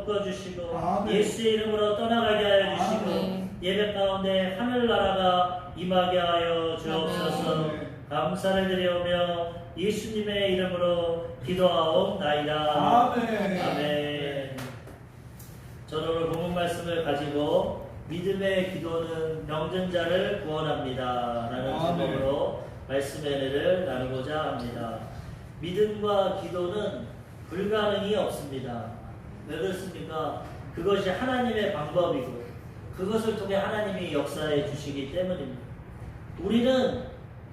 묶어주시고 아멘. 예수의 이름으로 떠나가게 하여 주시고 아멘. 예배 가운데 하늘나라가 임하게 하여 주옵소서. 아멘. 감사를 드리오며 예수님의 이름으로 기도하옵나이다. 아멘. 아멘. 저는 오늘 본문 말씀을 가지고 믿음의 기도는 병든 자를 구원합니다 라는 아멘. 제목으로 말씀의 은혜를 나누고자 합니다. 믿음과 기도는 불가능이 없습니다. 왜 그렇습니까? 그것이 하나님의 방법이고 그것을 통해 하나님이 역사해 주시기 때문입니다. 우리는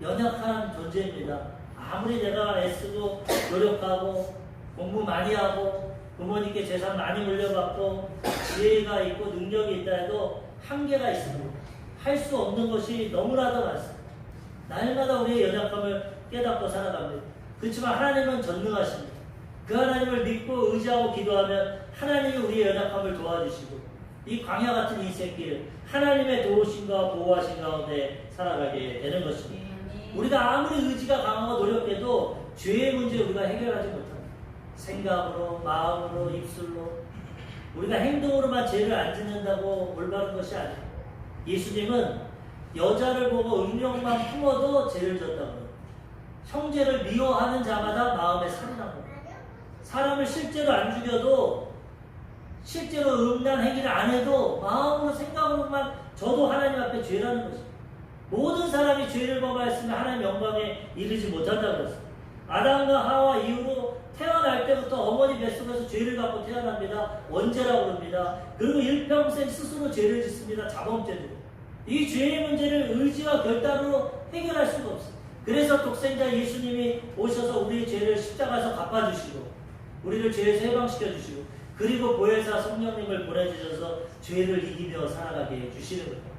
연약한 존재입니다. 아무리 내가 애쓰고 노력하고 공부 많이 하고 부모님께 재산 많이 물려받고 지혜가 있고 능력이 있다 해도 한계가 있습니다. 할 수 없는 것이 너무나도 많습니다. 날마다 우리의 연약함을 깨닫고 살아갑니다. 그렇지만 하나님은 전능하십니다. 그 하나님을 믿고 의지하고 기도하면 하나님이 우리의 연약함을 도와주시고 이 광야 같은 인생길 하나님의 도우심과 보호하심 가운데 살아가게 되는 것입니다. 우리가 아무리 의지가 강하고 노력해도 죄의 문제 우리가 해결하지 못합니다. 생각으로, 마음으로, 입술로 우리가 행동으로만 죄를 안 짓는다고 올바른 것이 아니에요. 예수님은 여자를 보고 음욕만 품어도 죄를 졌다고 해요. 형제를 미워하는 자마다 마음에 살인한 겁니다. 사람을 실제로 안 죽여도 실제로 음란 행위를 안 해도 마음으로 생각으로만 저도 하나님 앞에 죄라는 것입니다. 모든 사람이 죄를 범하였으면 하나님 영광에 이르지 못한다고 그랬습니다. 아담과 하와 이후로 태어날 때부터 어머니 뱃속에서 죄를 갖고 태어납니다. 원죄라고 합니다. 그리고 일평생 스스로 죄를 짓습니다. 자범죄입니다. 이 죄의 문제를 의지와 결단으로 해결할 수가 없습니다. 그래서 독생자 예수님이 오셔서 우리의 죄를 십자가에서 갚아주시고 우리를 죄에서 해방시켜주시고 그리고 보혜사 성령님을 보내주셔서 죄를 이기며 살아가게 해주시는 거예요.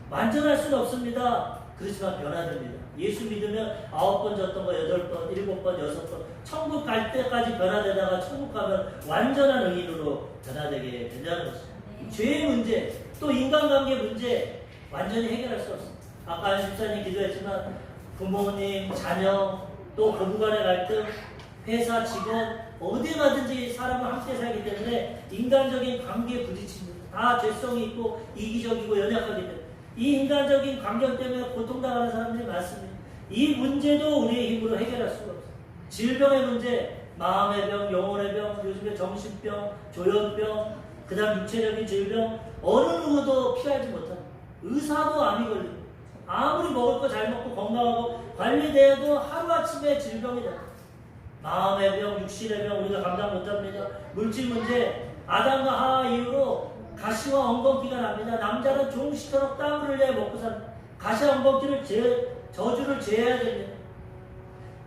완전할 수는 없습니다. 그렇지만 변화됩니다. 예수 믿으면 9번 졌던 거 8번, 7번, 6번 천국 갈 때까지 변화되다가 천국 가면 완전한 의인으로 변화되게 된다는 것입니다. 죄의 문제, 또 인간관계 문제 완전히 해결할 수 없습니다. 아까 집사님 기도했지만 부모님, 자녀, 또 부부간의 갈등, 회사, 직원 어디 가든지 사람은 함께 살기 때문에 인간적인 관계에 부딪힙니다. 다 죄성이 있고 이기적이고 연약하기 때문에 이 인간적인 관계 때문에 고통당하는 사람들이 많습니다. 이 문제도 우리의 힘으로 해결할 수가 없어요. 질병의 문제, 마음의 병, 영혼의 병, 요즘에 정신병, 조현병, 그 다음 육체적인 질병 어느 누구도 피하지 못합니다. 의사도 암이 걸립니다. 아무리 먹을 거 잘 먹고 건강하고 관리돼도 하루아침에 질병이 납니다. 마음의 병, 육신의 병 우리가 감당 못합니다. 물질 문제, 아담과 하와 이후로 가시와 엉겅퀴가 납니다. 남자는 종시처럼 땀을 흘려야 먹고 삽니다. 가시와 엉겅퀴를 저주를 제해야 됩니다.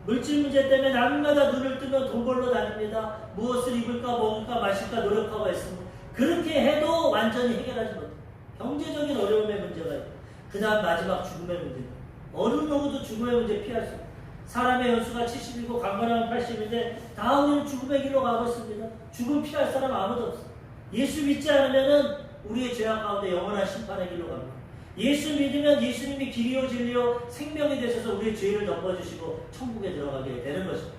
물질 문제 때문에 날마다 눈을 뜨면 돈 벌러 다닙니다. 무엇을 입을까 먹을까 마실까 노력하고 있습니다. 그렇게 해도 완전히 해결하지 못합니다. 경제적인 어려움의 문제가 있고 그 다음 마지막 죽음의 문제입니다. 어느 누구도 죽음의 문제 피할 수 없습니다. 사람의 연수가 70이고 강건하면 80인데 다 우리는 죽음의 길로 가고 있습니다. 죽음 피할 사람 아무도 없습니다. 예수 믿지 않으면 우리의 죄악 가운데 영원한 심판의 길로 갑니다. 예수 믿으면 예수님이 길이요 진리요 생명이 되셔서 우리의 죄를 덮어주시고 천국에 들어가게 되는 것입니다.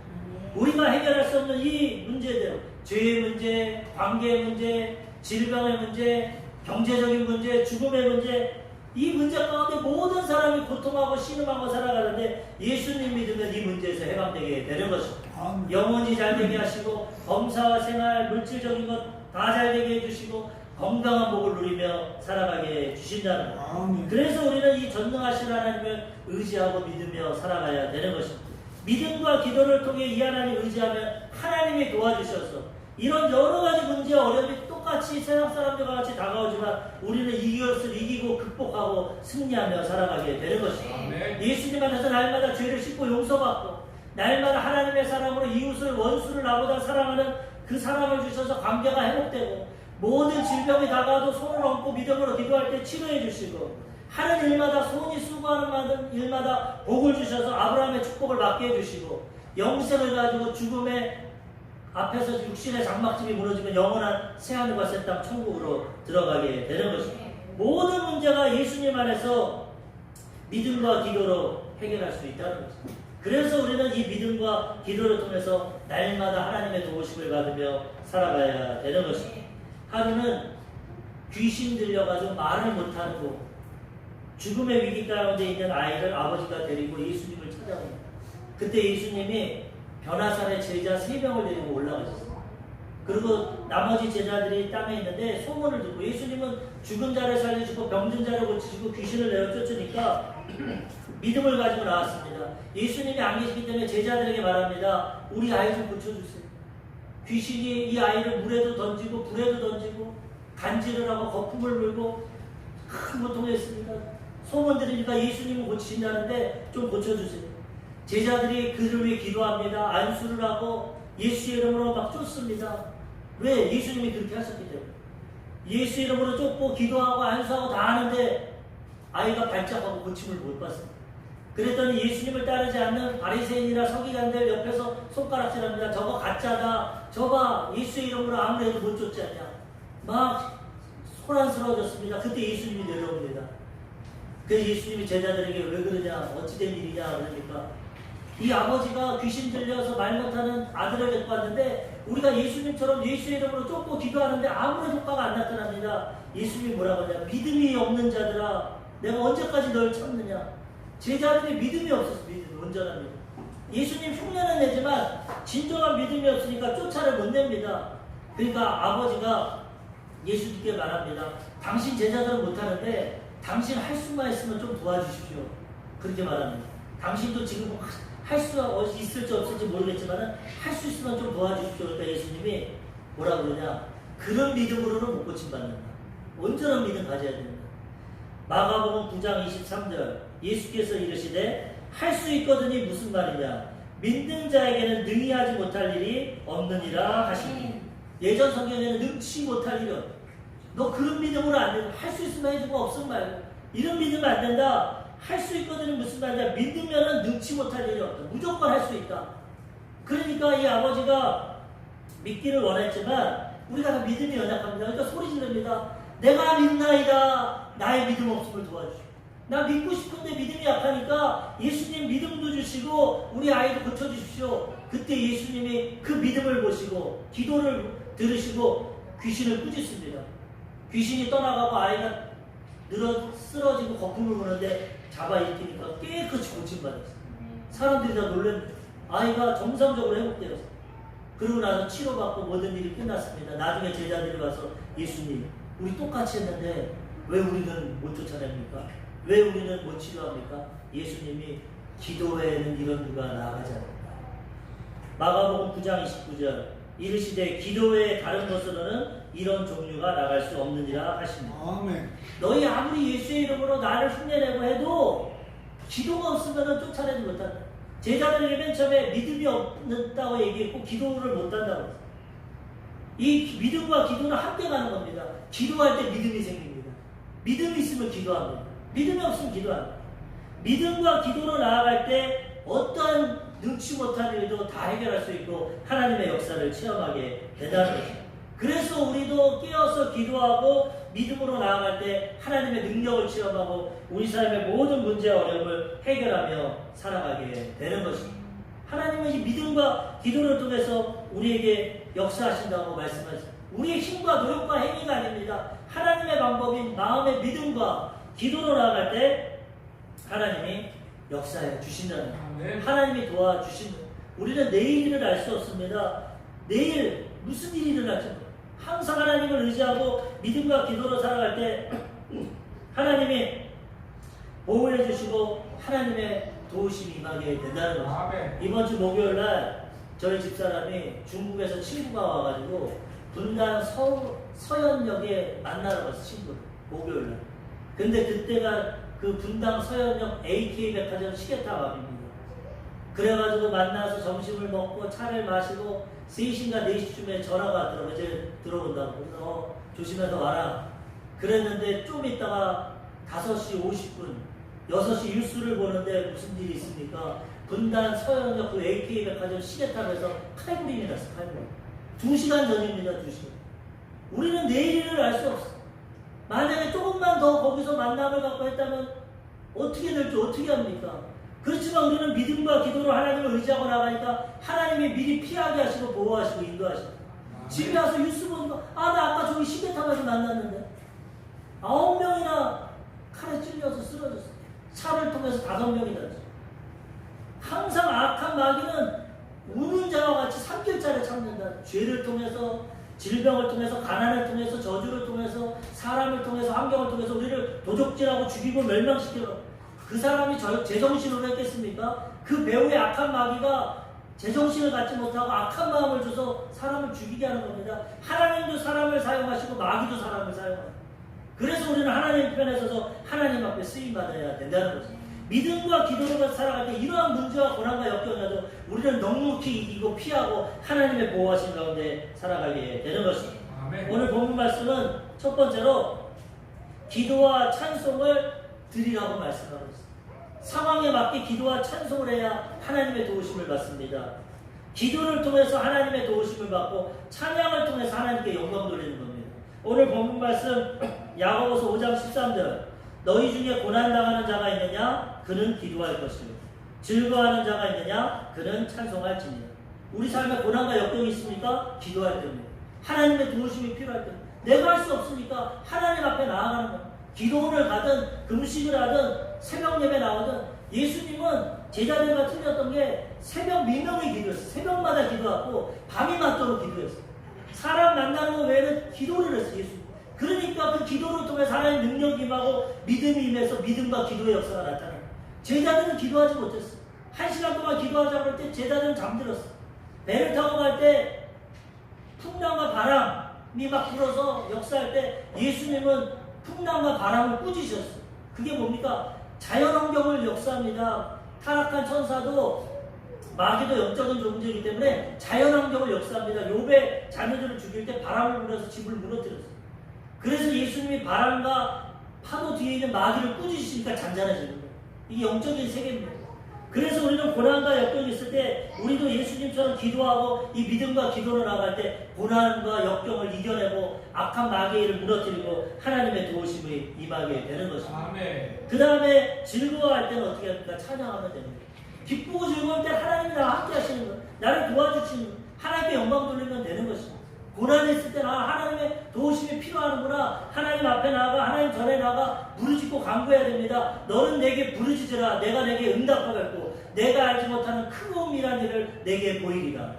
우리가 해결할 수 없는 이 문제들, 죄의 문제, 관계의 문제, 질병의 문제, 경제적인 문제, 죽음의 문제, 이 문제 가운데 모든 사람이 고통하고 신음하고 살아가는데 예수님 믿으면 이 문제에서 해방되게 되는 것입니다. 영혼이 잘 되게 하시고 검사와 생활, 물질적인 것 다 잘 되게 해주시고 건강한 복을 누리며 살아가게 해주신다는 것. 그래서 우리는 이 전능하신 하나님을 의지하고 믿으며 살아가야 되는 것입니다. 믿음과 기도를 통해 이 하나님 의지하면 하나님이 도와주셔서 이런 여러 가지 문제와 어려움이 똑같이 세상 사람들과 같이 다가오지만 우리는 이것을 이기고 극복하고 승리하며 살아가게 되는 것입니다. 예수님 안에서 날마다 죄를 씻고 용서받고 날마다 하나님의 사랑으로 이웃을 원수를 나보다 사랑하는 그 사랑을 주셔서 관계가 회복되고 모든 질병이 다가와도 손을 얹고 믿음으로 기도할 때 치료해 주시고 하는 일마다 손이 수고하는 일마다 복을 주셔서 아브라함의 축복을 받게 해주시고 영생을 가지고 죽음의 앞에서 육신의 장막집이 무너지면 영원한 새하늘과 새 땅 천국으로 들어가게 되는 것입니다. 모든 문제가 예수님 안에서 믿음과 기도로 해결할 수 있다는 것입니다. 그래서 우리는 이 믿음과 기도를 통해서 날마다 하나님의 도우심을 받으며 살아가야 되는 것입니다. 하루는 귀신 들려가지고 말을 못하는 거, 죽음의 위기 가운데 있는 아이를 아버지가 데리고 예수님을 찾아옵니다. 그때 예수님이 변화산에 제자 3명을 데리고 올라가셨어요. 그리고 나머지 제자들이 땅에 있는데 소문을 듣고, 예수님은 죽은 자를 살리시고 병든 자를 고치시고 귀신을 내어 쫓으니까 믿음을 가지고 나왔습니다. 예수님이 안 계시기 때문에 제자들에게 말합니다. 우리 아이 좀 고쳐주세요. 귀신이 이 아이를 물에도 던지고 불에도 던지고 간질을 하고 거품을 물고 큰 고통을 했습니다. 소문 들으니까 예수님은 고치신다는데 좀 고쳐주세요. 제자들이 그를 위해 기도합니다. 안수를 하고 예수의 이름으로 막 쫓습니다. 왜? 예수님이 그렇게 하셨기 때문에. 예수 이름으로 쫓고 기도하고 안수하고 다 하는데 아이가 발작하고 고침을 못 받습니다. 그랬더니 예수님을 따르지 않는 바리새인이나 서기관들 옆에서 손가락질합니다. 저거 가짜다. 저봐 예수의 이름으로 아무래도 못 쫓지 않냐. 막 소란스러워졌습니다. 그때 예수님이 내려옵니다. 그래서 예수님이 제자들에게 왜 그러냐, 어찌된 일이냐 그러니까 이 아버지가 귀신 들려서 말 못하는 아들을 데리고 왔는데 우리가 예수님처럼 예수의 이름으로 쫓고 기도하는데 아무런 효과가 안 나타납니다. 예수님이 뭐라고 하냐, 믿음이 없는 자들아 내가 언제까지 널 참느냐. 제자들이 믿음이 없었어. 믿음이 온전한 믿음. 예수님 흉내는 내지만 진정한 믿음이 없으니까 쫓아를 못 냅니다. 그러니까 아버지가 예수님께 말합니다. 당신 제자들은 못하는데 당신 할 수만 있으면 좀 도와주십시오. 그렇게 말합니다. 당신도 지금 할 수 있을지 없을지 모르겠지만 할 수 있으면 좀 도와주십시오. 그러니까 예수님이 뭐라고 그러냐, 그런 믿음으로는 못 고침받는다. 온전한 믿음 가져야 된다. 마가복음 9장 23절 예수께서 이르시되 할 수 있거든이 무슨 말이냐, 믿는 자에게는 능히 하지 못할 일이 없느니라 하시니. 예전 성경에는 능치 못할 일이 없다. 너 그런 믿음으로 안 된다. 할 수 있으면 해주고 없으면 말고. 이런 믿으면 안 된다. 할 수 있거든이 무슨 말이냐, 믿으면은 능치 못할 일이 없다. 무조건 할 수 있다. 그러니까 이 아버지가 믿기를 원했지만 우리가 다 믿음이 연약합니다. 그러니까 소리 지릅니다. 내가 믿나이다. 나의 믿음 없음을 도와주시오. 나 믿고 싶은데 믿음이 약하니까 예수님 믿음도 주시고 우리 아이도 고쳐주십시오. 그때 예수님이 그 믿음을 보시고 기도를 들으시고 귀신을 꾸짖습니다. 귀신이 떠나가고 아이가 쓰러지고 거품을 부는데 잡아 일으키니까 깨끗이 고침받았어요. 사람들이 다 놀랍니다. 아이가 정상적으로 회복되었어요. 그러고 나서 치료받고 모든 일이 끝났습니다. 나중에 제자들이 와서 예수님, 우리 똑같이 했는데 왜 우리는 못 쫓아냅니까? 왜 우리는 못 치료합니까? 예수님이 기도 외에는 이런 누가 나아가지 않는다. 마가복음 9장 29절 이르시되 기도 외에 다른 것으로는 이런 종류가 나갈 수 없느니라 하십니다. 아멘. 너희 아무리 예수의 이름으로 나를 흉내내고 해도 기도가 없으면 쫓아내지 못한다. 제자들에게 맨 처음에 믿음이 없다고 얘기했고 기도를 못한다고 했어요. 이 믿음과 기도는 함께 가는 겁니다. 기도할 때 믿음이 생깁니다. 믿음이 있으면 기도합니다. 믿음이 없으면 기도합니다. 믿음과 기도로 나아갈 때 어떠한 능치 못한 일도 다 해결할 수 있고 하나님의 역사를 체험하게 된다는 것입니다. 그래서 우리도 깨어서 기도하고 믿음으로 나아갈 때 하나님의 능력을 체험하고 우리 삶의 모든 문제와 어려움을 해결하며 살아가게 되는 것입니다. 하나님은 이 믿음과 기도를 통해서 우리에게 역사하신다고 말씀하셨습니다. 우리의 힘과 노력과 행위가 아닙니다. 하나님의 방법인 마음의 믿음과 기도로 나아갈 때 하나님이 역사해 주신다는 거예요. 하나님이 도와주신다. 우리는 내일을 알 수 없습니다. 내일 무슨 일이 일어날지 모릅니다. 항상 하나님을 의지하고 믿음과 기도로 살아갈 때 하나님이 보호해 주시고 하나님의 도우심이 임하게 된다는 거죠. 이번 주 목요일 날 저희 집사람이 중국에서 친구가 와가지고 분당 서현역에 만나러 갔어. 친구를 목요일 날. 근데 그때가 그 분당 서현역 AK 백화점 시계탑 앞입니다. 그래가지고 만나서 점심을 먹고 차를 마시고 3시인가 4시쯤에 전화가 왔더라고요. 이제 들어온다고. 그래서 조심해서 와라. 그랬는데 좀 있다가 5시 50분 6시 뉴스를 보는데 무슨 일이 있습니까? 분당 서현역 그 AK 백화점 시계탑에서 칼부림이 났어. 칼부림. 2시간 전입니다. 2시간. 우리는 내일을 알 수 없어. 만약에 조금만 더 거기서 만남을 갖고 했다면 어떻게 될지 어떻게 합니까? 그렇지만 우리는 믿음과 기도로 하나님을 의지하고 나가니까 하나님이 미리 피하게 하시고 보호하시고 인도하시고 집에 와서 뉴스 보니까 나 아까 저기 시계 만났는데 9명이나 칼에 찔려서 쓰러졌어. 차를 통해서 5명이 다녔어. 항상 악한 마귀는 우는 자와 같이 삼킬자를 찾는다. 죄를 통해서, 질병을 통해서, 가난을 통해서, 저주를 통해서, 사람을 통해서, 환경을 통해서 우리를 도적질하고 죽이고 멸망시키려. 그 사람이 제정신으로 했겠습니까? 그 배후의 악한 마귀가 제정신을 갖지 못하고 악한 마음을 줘서 사람을 죽이게 하는 겁니다. 하나님도 사람을 사용하시고 마귀도 사람을 사용합니다. 그래서 우리는 하나님 편에 서서 하나님 앞에 쓰임받아야 된다는 거죠. 믿음과 기도로 살아갈 때 이러한 문제와 고난과 역경이라도 우리는 넉넉히 이기고 피하고 하나님의 보호하신 가운데 살아가게 되는 것입니다. 아멘. 오늘 본문 말씀은 첫 번째로 기도와 찬송을 드리라고 말씀하고 있습니다. 상황에 맞게 기도와 찬송을 해야 하나님의 도우심을 받습니다. 기도를 통해서 하나님의 도우심을 받고 찬양을 통해서 하나님께 영광 돌리는 겁니다. 오늘 본문 말씀 야고보서 5장 13절 너희 중에 고난당하는 자가 있느냐? 그는 기도할 것이요 즐거워하는 자가 있느냐? 그는 찬송할지니라. 우리 삶에 고난과 역경이 있습니까? 기도할 때입니다. 하나님의 도우심이 필요할 때입니다. 내가 할 수 없으니까 하나님 앞에 나아가는 겁니다. 기도를 가든 금식을 하든 새벽 예배 나오든 예수님은 제자들과 틀렸던 게 새벽 민명에 기도했어요. 새벽마다 기도하고 밤이 맞도록 기도했어요. 사람 만나는 거 외에는 기도를 했어요. 예수님. 그러니까 그 기도를 통해서 하나님 능력이 임하고 믿음이 임해서 믿음과 기도의 역사가 나타나요. 제자들은 기도하지 못했어요. 1시간 동안 기도하자고 할 때 제자들은 잠들었어요. 배를 타고 갈 때 풍랑과 바람이 막 불어서 역사할 때 예수님은 풍랑과 바람을 꾸짖으셨어요. 그게 뭡니까? 자연환경을 역사합니다. 타락한 천사도 마귀도 영적인 존재이기 때문에 자연환경을 역사합니다. 욥의 자녀들을 죽일 때 바람을 불어서 집을 무너뜨렸어요. 그래서 예수님이 바람과 파도 뒤에 있는 마귀를 꾸짖으시니까 잔잔해지는 거예요. 이게 영적인 세계입니다. 그래서 우리는 고난과 역경이 있을 때 우리도 예수님처럼 기도하고 이 믿음과 기도로 나갈 때 고난과 역경을 이겨내고 악한 마귀의 일을 무너뜨리고 하나님의 도우심이 임하게 되는 것입니다. 그 다음에 즐거워할 때는 어떻게 합니까? 찬양하면 됩니다. 기쁘고 즐거울 때 하나님이 나와 함께 하시는 것, 나를 도와주시는 것, 하나님께 영광 돌리면 되는 것입니다. 고난이 있을 때 하나님의 도우심이 필요하는구나. 하나님 앞에 나아가 하나님 전에 나아가 부르짖고 간구해야 됩니다. 너는 내게 부르짖으라. 내가 내게 응답하겠고 내가 알지 못하는 크고 미란 일을 내게 보이리라.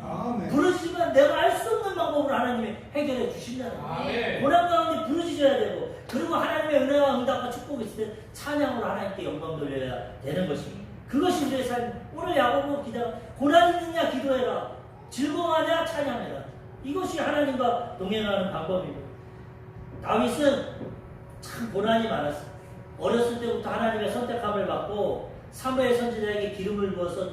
부르짖으면 내가 알 수 없는 방법으로 하나님이 해결해 주신다는 거예요. 고난 가운데 부르짖어야 되고 그리고 하나님의 은혜와 응답과 축복이 있을 때 찬양으로 하나님께 영광 돌려야 되는 것입니다. 그것이 우리의 삶. 오늘 야고보 기자가 고난 있느냐 기도해라. 즐거워하냐 찬양해라. 이것이 하나님과 동행하는 방법입니다. 다윗은 참 고난이 많았어요. 어렸을 때부터 하나님의 선택함을 받고 사무엘 선지자에게 기름을 부어서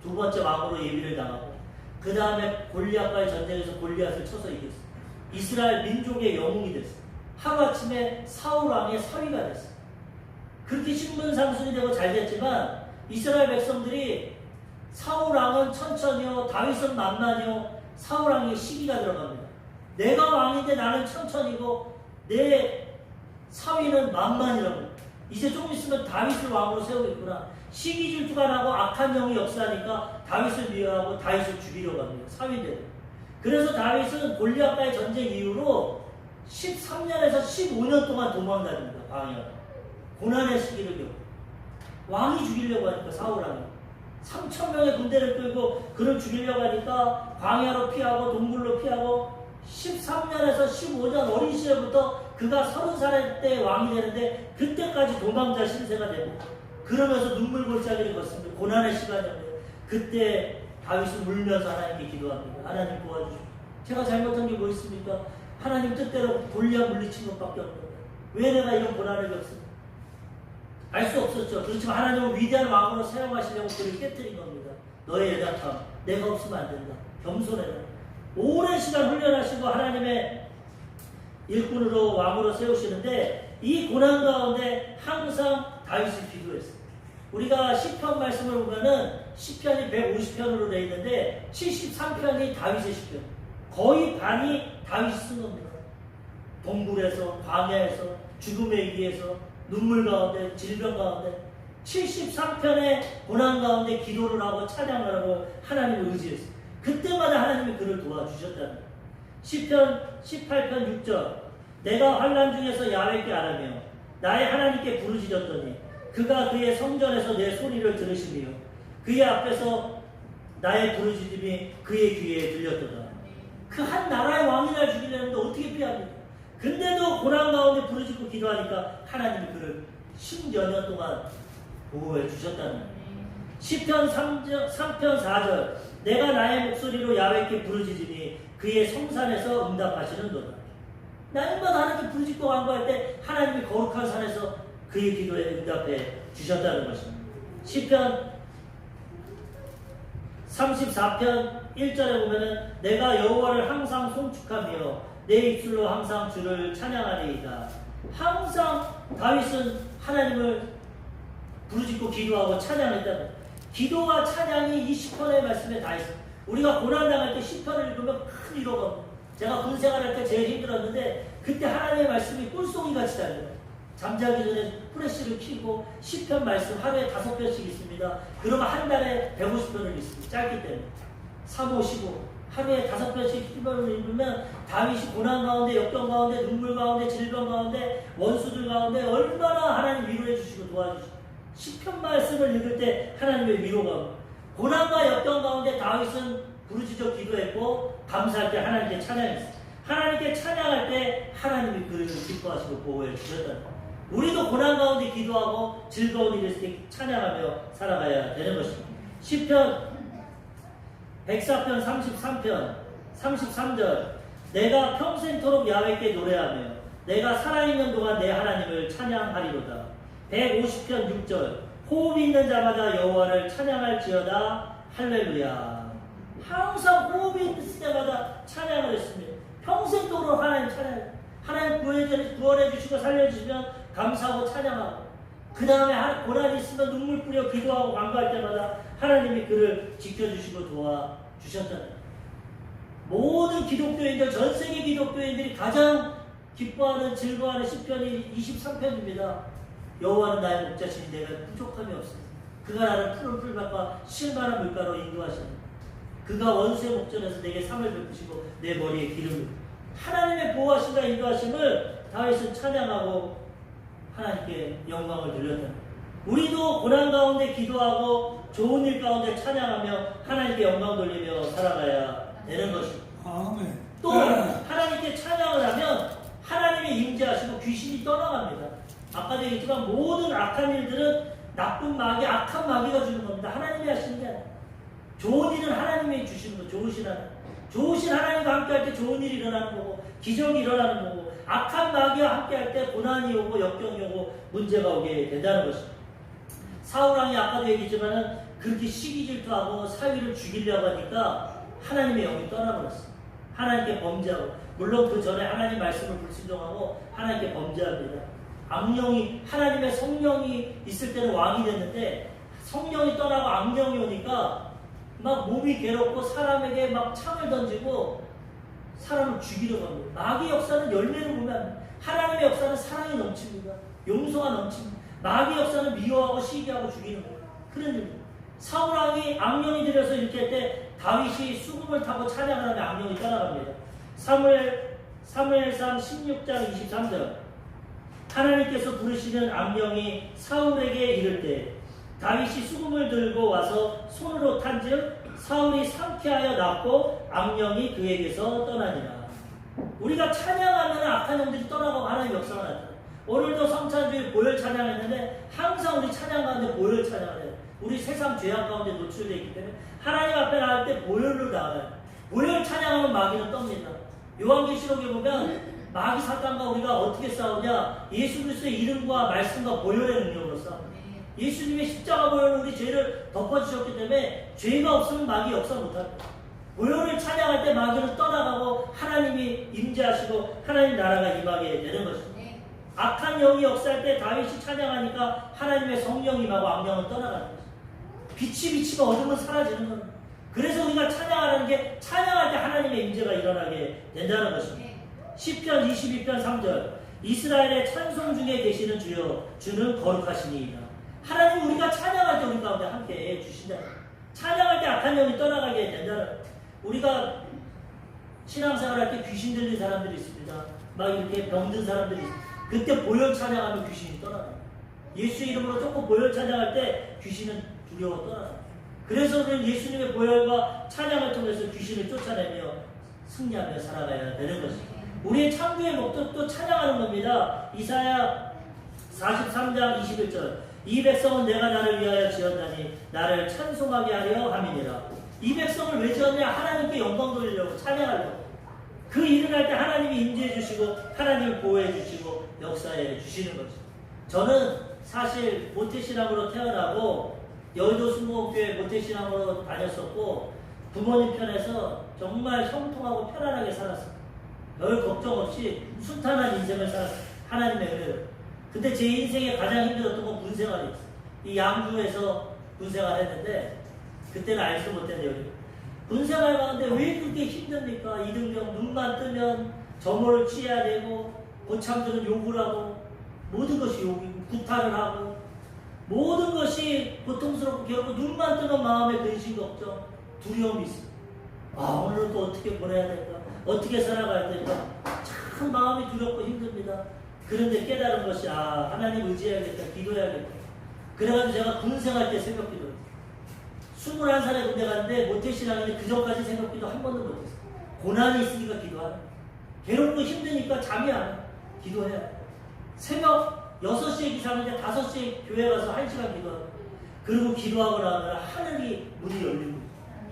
두 번째 왕으로 예비를 당하고 그 다음에 골리앗과의 전쟁에서 골리앗을 쳐서 이겼어요. 이스라엘 민족의 영웅이 됐어요. 하루아침에 사울 왕의 사위가 됐어요. 그렇게 신분상승이 되고 잘 됐지만 이스라엘 백성들이 사울 왕은 천천히요 다윗은 만만히요 사울왕의 시기가 들어갑니다. 내가 왕인데 나는 천천히고 내 사위는 만만이라고. 이제 조금 있으면 다윗을 왕으로 세우겠구나. 시기 질투가 나고 악한 영이 역사하니까 다윗을 미워하고 다윗을 죽이려고 합니다. 사위인데도. 그래서 다윗은 골리앗과의 전쟁 이후로 13년에서 15년 동안 도망다닙니다. 광야. 고난의 시기를 겪고. 왕이 죽이려고 하니까 사울왕이. 3,000명의 군대를 끌고 그를 죽이려고 하니까 광야로 피하고 동굴로 피하고 13년에서 15년 어린 시절부터 그가 30살 때 왕이 되는데 그때까지 도망자 신세가 되고 그러면서 눈물 골짜기를 걷습니다. 고난의 시간이었는데 그때 다윗은 울면서 하나님께 기도합니다. 하나님 도와주십시오. 제가 잘못한 게 뭐 있습니까? 하나님 뜻대로 골리앗 물리친 것밖에 없는데 왜 내가 이런 고난을 겪습니까? 알 수 없었죠. 그렇지만 하나님은 위대한 왕으로 사용하시려고 그를 깨뜨린 겁니다. 너의 연약함, 내가 없으면 안 된다. 겸손해라. 오랜 시간 훈련하시고 하나님의 일꾼으로 왕으로 세우시는데 이 고난 가운데 항상 다윗이 기도했어요. 우리가 시편 말씀을 보면은 시편이 150편으로 되어 있는데 73편이 다윗의 시편. 거의 반이 다윗이 쓴 겁니다. 동굴에서, 광야에서, 죽음의 위기에서 눈물 가운데, 질병 가운데 73편의 고난 가운데 기도를 하고 찬양을 하고 하나님을 의지했어요. 그때마다 하나님이 그를 도와주셨다는 거예요. 시편 18편 6절 내가 환난 중에서 야훼께 아뢰며 나의 하나님께 부르짖었더니 그가 그의 성전에서 내 소리를 들으시며 그의 앞에서 나의 부르짖음이 그의 귀에 들렸도다. 그 한 나라의 왕이라 죽이려는데 어떻게 피합니까? 근데도 고난 가운데 부르짖고 기도하니까 하나님이 그를 10여 년 동안 보호해 주셨다는 거예요. 시편 3편 4절 내가 나의 목소리로 야훼께 부르짖으니 그의 성산에서 응답하시는도다. 날마다 하나님께 부르짖고 간구할 때 하나님이 거룩한 산에서 그의 기도에 응답해 주셨다는 것입니다. 시편 34편 1절에 보면은 내가 여호와를 항상 송축하며 내 입술로 항상 주를 찬양하리이다. 항상 다윗은 하나님을 부르짖고 기도하고 찬양했다는 기도와 찬양이 이 시편의 말씀에 다 있습니다. 우리가 고난당할 때 시편을 읽으면 큰 위로가 옵니다. 제가 군 생활할 때 제일 힘들었는데 그때 하나님의 말씀이 꿀송이같이 달려요. 잠자기 전에 프레쉬를 켜고 시편 말씀 하루에 5편씩 있습니다. 그러면 한 달에 150편을 읽습니다. 짧기 때문에 3, 5, 15 하루에 5편씩 시편을 읽으면 다윗이 고난 가운데 역경 가운데 눈물 가운데 질병 가운데 원수들 가운데 얼마나 하나님 위로해 주시고 도와주시고 시편 말씀을 읽을 때 하나님의 위로가 옵니다. 고난과 역경 가운데 다윗은 부르짖어 기도했고 감사할 때 하나님께 찬양했습니다. 하나님께 찬양할 때 하나님이 그를 기뻐하시고 보호해 주셨다는 거예요. 우리도 고난 가운데 기도하고 즐거운 일이 있을 때 찬양하며 살아가야 되는 것입니다. 시편 104편 33절 내가 평생토록 야훼께 노래하며 내가 살아있는 동안 내 하나님을 찬양하리로다. 150편 6절 호흡 있는 자마다 여호와를 찬양할지어다. 할렐루야. 항상 호흡이 있을 때마다 찬양을 했습니다. 평생토록 하나님 찬양. 하나님 구원해 주시고 살려주시면 감사하고 찬양하고 그 다음에 고난이 있으면 눈물 뿌려 기도하고 간구할 때마다 하나님이 그를 지켜주시고 도와주셨다는 모든 기독교인들 전세계 기독교인들이 가장 기뻐하는 즐거워하는 시편이 23편입니다. 여호와는 나의 목자시니 내가 부족함이 없습니다. 그가 나를 푸른 풀밭과 실만한 물가로 인도하시니 그가 원수의 목전에서 내게 상을 베푸시고 내 머리에 기름을 하나님의 보호하심과 인도하심을 다윗은 찬양하고 하나님께 영광을 돌렸다. 우리도 고난 가운데 기도하고 좋은 일 가운데 찬양하며 하나님께 영광 돌리며 살아가야 되는 것입니다. 아멘. 또 하나님께 찬양을 하면 하나님의 임재하시고 귀신이 떠나갑니다. 아까도 얘기했지만 모든 악한 일들은 나쁜 마귀, 악한 마귀가 주는 겁니다. 하나님이 하시는 게 아니라 좋은 일은 하나님이 주시는 거. 좋으신 하나님. 좋으신 하나님과 함께할 때 좋은 일이 일어나는 거고 기적이 일어나는 거고 악한 마귀와 함께할 때 고난이 오고 역경이 오고 문제가 오게 된다는 것입니다. 사울왕이 아까도 얘기했지만 그렇게 시기 질투하고 사위를 죽이려고 하니까 하나님의 영이 떠나버렸어요. 하나님께 범죄하고 물론 그 전에 하나님 말씀을 불순종하고 하나님께 범죄합니다. 악령이 하나님의 성령이 있을 때는 왕이 됐는데 성령이 떠나고 악령이 오니까 막 몸이 괴롭고 사람에게 막 창을 던지고 사람을 죽이려고 합니다. 마귀의 역사는 열매를 보면 하나님의 역사는 사랑이 넘칩니다. 용서가 넘칩니다. 마귀의 역사는 미워하고 시기하고 죽이는 거예요. 그런 일입니다. 사울왕이 악령이 들여서 이렇게 할 때 다윗이 수금을 타고 찬양을 하면 악령이 떠나갑니다. 사무엘상 16장 23절 하나님께서 부르시는 악령이 사울에게 이를 때 다윗이 수금을 들고 와서 손으로 탄즉 사울이 상쾌하여 낫고 악령이 그에게서 떠나니라. 우리가 찬양하면 악한 영들이 떠나가고 하나님 역사가 나타나요. 오늘도 성찬주일 보혈 찬양했는데 항상 우리 찬양 가운데 보혈 찬양을 해요. 우리 세상 죄악 가운데 노출되어 있기 때문에 하나님 앞에 나갈 때 보혈로 나가요. 보혈 찬양하면 마귀는 떱니다. 요한계시록에 보면 마귀 사탄과 우리가 어떻게 싸우냐? 예수 그리스도의 이름과 말씀과 보혈의 능력으로 싸웁니다. 예수님의 십자가 보혈로 우리 죄를 덮어주셨기 때문에 죄가 없으면 마귀 역사 못합니다. 보혈을 찬양할 때 마귀는 떠나가고 하나님이 임재하시고 하나님 나라가 임하게 되는 것입니다. 악한 영이 역사할 때 다윗이 찬양하니까 하나님의 성령이 임하고 악령은 떠나가는 것입니다. 빛이 비치면 어둠은 사라지는 겁니다. 그래서 우리가 찬양하는 게 찬양할 때 하나님의 임재가 일어나게 된다는 것입니다. 시편 22편 3절 이스라엘의 찬송 중에 계시는 주여 주는 거룩하시니이다. 하나님 우리가 찬양할 때 우리 가운데 함께 해주신다. 찬양할 때 악한 영이 떠나가게 된다는 우리가 신앙생활 할 때 귀신 들린 사람들이 있습니다. 막 이렇게 병든 사람들이 있어요. 그때 보혈 찬양하면 귀신이 떠나요. 예수 이름으로 조금 보혈 찬양할 때 귀신은 두려워 떠나요. 그래서 우리는 예수님의 보혈과 찬양을 통해서 귀신을 쫓아내며 승리하며 살아가야 되는 것입니다. 우리의 창조의 목적도 찬양하는 겁니다. 이사야 43장 21절 이 백성은 내가 나를 위하여 지었다니 나를 찬송하게 하려 함이니라. 이 백성을 왜 지었냐? 하나님께 영광 돌리려고, 찬양하려고. 그 일을 할 때 하나님이 인도해 주시고 하나님을 보호해 주시고 역사해 주시는 거죠. 저는 사실 모태신앙으로 태어나고 여의도 순복음교회 모태신앙으로 다녔었고 부모님 편에서 정말 형통하고 편안하게 살았어요. 별 걱정 없이 순탄한 인생을 살았어요. 하나님의 은혜로. 근데 제 인생에 가장 힘들었던 건 군생활이었어요. 이 양주에서 군생활 했는데 그때는 알지도 못했는데 여기 군생활 가는데 왜 그렇게 힘듭니까? 이등병 눈만 뜨면 점호를 취해야 되고 고참들은 욕을 하고 모든 것이 욕이고 구타를 하고 모든 것이 고통스럽고 결국 눈만 뜨면 마음에 근심 걱정 두려움이 있어요. 아 오늘은 또 어떻게 보내야 될까? 어떻게 살아가야 될까? 참 마음이 두렵고 힘듭니다. 그런데 깨달은 것이 하나님 의지해야겠다, 기도해야겠다. 그래가지고 제가 군생활 때 새벽 기도 21살에 군대 갔는데 모태신앙인데 그 전까지 새벽 기도 한 번도 못했어요. 고난이 있으니까 기도하라. 괴롭고 힘드니까 잠이 안 와. 기도해야 돼. 새벽 6시에 기상하는데 5시에 교회 가서 1시간 기도하고 그리고 기도하고 나면 하늘이 문이 열리고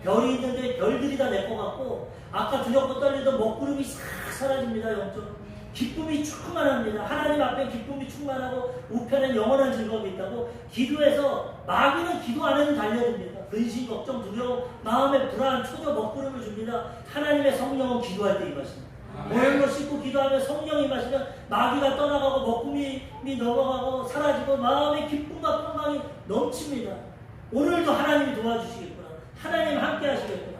별이 있는데 별들이 다 내 것 같고 아까 두렵고 떨리던 먹구름이 싹 사라집니다. 영적 기쁨이 충만합니다. 하나님 앞에 기쁨이 충만하고 우편엔 영원한 즐거움이 있다고. 기도해서 마귀는 기도 안 해도 달려듭니다. 근심, 걱정, 두려움, 마음의 불안, 초조, 먹구름을 줍니다. 하나님의 성령은 기도할 때 임하십니다. 오늘도 씻고 기도하면 성령이 임하시면 마귀가 떠나가고 먹구름이 넘어가고 사라지고 마음의 기쁨과 평강이 넘칩니다. 오늘도 하나님이 도와주시겠구나. 하나님 함께 하시겠구나.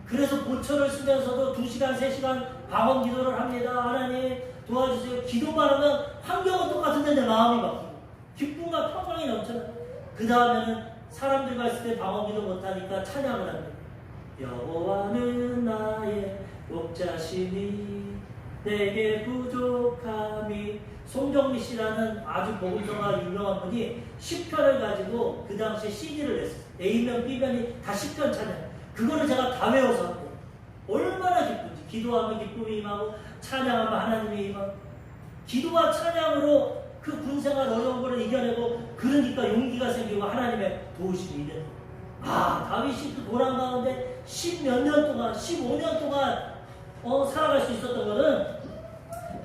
그래서 보초를 쓰면서도 2시간, 3시간 방언 기도를 합니다. 하나님 도와주세요. 기도만 하면 환경은 똑같은데 내 마음이 바뀌고 기쁨과 평강이 넘쳐나요. 그 다음에는 사람들과 있을 때 방언 기도 못하니까 찬양을 합니다. 여호와는 나의 목자시니 내게 부족함이. 송정미 씨라는 아주 복음서가 유명한 분이 10편을 가지고 그 당시에 CD를 냈어요. A면 B면이 다 10편 찬양. 그거를 제가 다 외워서 합니다. 얼마나 기쁜지. 기도하면 기쁨이 임하고 찬양하면 하나님이 임하고 기도와 찬양으로 그 군생활 어려운 거를 이겨내고 그러니까 용기가 생기고 하나님의 도우심이 있는 거예요. 다윗이 그 고난 가운데 10몇 년 동안 15년 동안 살아갈 수 있었던 거는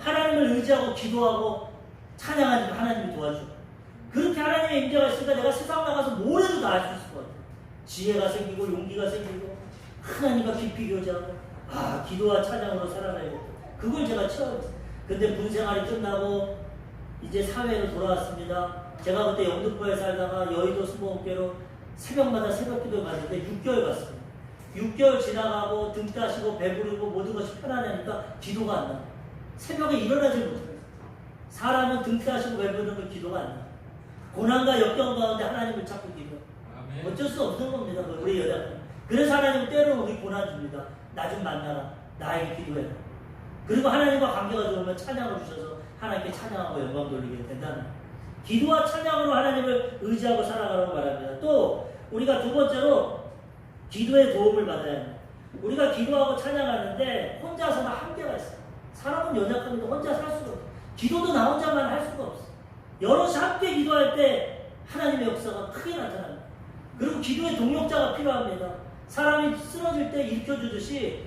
하나님을 의지하고 기도하고 찬양하니까 하나님이 도와주고 그렇게 하나님의 임재가 있으니까 내가 세상 나가서 뭘 해도 다 할 수 있을 것 같아요. 지혜가 생기고 용기가 생기고 하나님과 깊이 교제하고 기도와 찬양으로 살아가야겠다. 그걸 제가 체험했어요. 근데 군생활이 끝나고 이제 사회로 돌아왔습니다. 제가 그때 영등포에 살다가 여의도 순복음교회로 새벽마다 새벽기도 갔는데 6개월 갔습니다. 6개월 지나가고 등 따시고 배부르고 모든 것이 편안하니까 기도가 안 나요. 새벽에 일어나질 못해요. 사람은 등 따시고 배부르는 걸 기도가 안 나요. 고난과 역경 가운데 하나님을 찾고 기도. 어쩔 수 없는 겁니다. 우리 여자. 그래서 하나님은 때로는 우리 고난 줍니다. 나 좀 만나라. 나에게 기도해라. 그리고 하나님과 관계가 좋으면 찬양을 주셔서 하나님께 찬양하고 영광 돌리게 된다는 거예요. 기도와 찬양으로 하나님을 의지하고 살아가라고 말합니다. 또 우리가 두 번째로 기도의 도움을 받아야 합니다. 우리가 기도하고 찬양하는데 혼자서는 한계가 있어요. 사람은 연약합니다. 혼자 살 수가 없어요. 기도도 나 혼자만 할 수가 없어요. 여럿이 함께 기도할 때 하나님의 역사가 크게 나타납니다. 그리고 기도의 동력자가 필요합니다. 사람이 쓰러질 때 일으켜주듯이